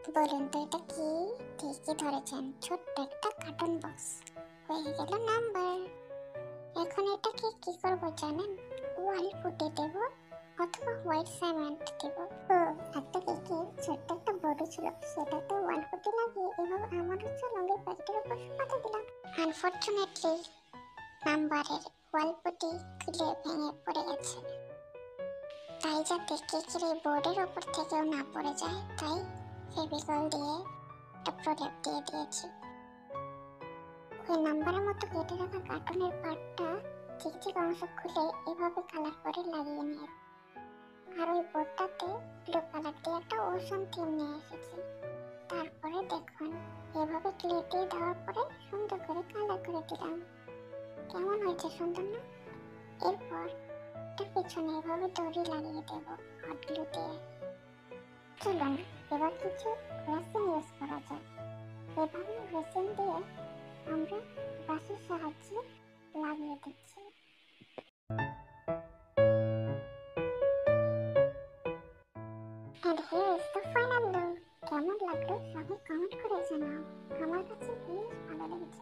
বলুন তো এটা কি? ঠিকই ধরেছেন, ছোট্ট একটা কার্টুন বক্স। হয়ে গেল নাম্বার। এখন এটাকে কি করব জানেন? ওয়াল পুটে দেব অথবা হোয়াইট সিমেন্ট দেব। ও, একটা কেকে ছোট্ট একটা বোর্ড ছিল, সেটাতে ওয়াল পুটে লাগিয়ে এভাবে আমার হচ্ছে রঙের প্যাকেটের উপর পাতা দিলাম। আনফরচুনেটলি নাম্বারের ওয়াল পুটি খুলে ভেঙে পড়ে গেছে। তাই যাতে কেকের এই বোর্ডের উপর থেকেও না পড়ে যায়, তাই ফেভিকল দিয়ে একটা প্রলেপ দিয়ে দিয়েছি। ওই নাম্বারের মতো কেটে রাখা কার্টুনের পার্টটা চিকচিক অংশ খুলে এভাবে কালার করে লাগিয়ে নিয়ে, আর ওই বোর্ডটাতে ব্লু কালার দিয়ে একটা ওশান থিম নিয়ে এসেছি। তারপরে দেখুন, এভাবে ক্লে দিয়ে দেওয়ার পরে সুন্দর করে কালার করে দিলাম। কেমন হয়েছে, সুন্দর না? এরপর এটার পিছনে এভাবে দড়ি লাগিয়ে দেব হট গ্লু দিয়ে। চলুন এবার কিছু রেসিন ইউজ করা যাক। এভাবে রেসিন দিয়ে আমরা ব্রাশের সাহায্যে লাগিয়ে দিচ্ছি। And here is the final look. কেমন লাগলো সবাই কমেন্ট করে জানাও। আমার কাছে বেশ ভালো লেগেছে।